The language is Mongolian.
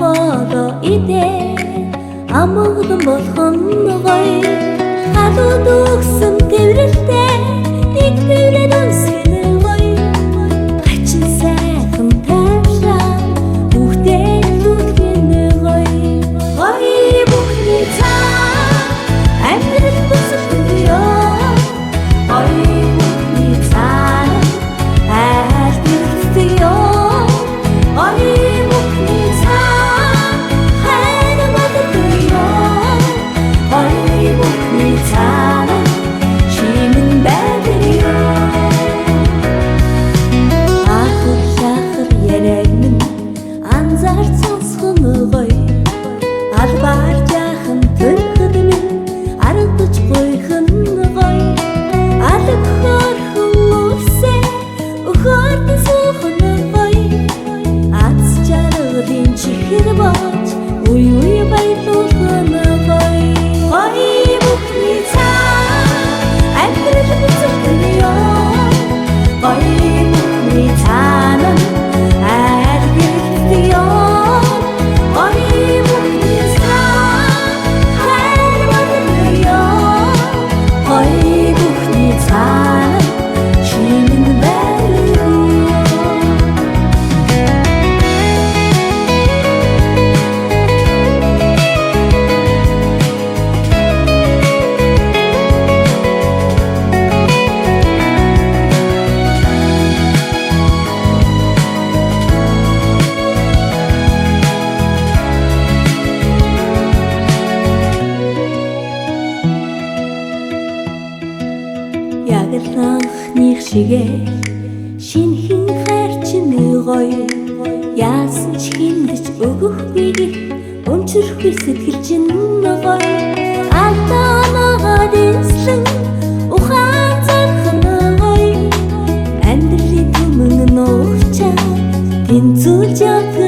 хоолоо идээ амгалан болгон гоё гадууд өгсөн тэврэлтэй нэг тэврээд үнсгэн гоё хачин сайхан тайвшраа бүгдээ зүтгэн гоё гоё бүхний цаа амьдрал бүсэлдэг ёо гоё бүхний цаа айлтдаг ёо албаар жаахан төрөхөд минь аргадж гойхон гоё алг хорхон үсээ өхөрт суухан гоё ац жаргалын чихэр бооч уй уй баялуулхан гоё гоё бүхний цаа амьдрал бүсэлдэг ёо гоё бүхний цаана айлгэрдэг ёо яг л анхных шигээ шинхэн хайр чинь гоё яасан ч хиндэж өгөхгүй гэх өнчөрхгүй сэтгэл чинь гоё алдаа оноогоод эслэн ухаан зархан гоё амьдралын түмэн нуучаа тэнцүүлж явах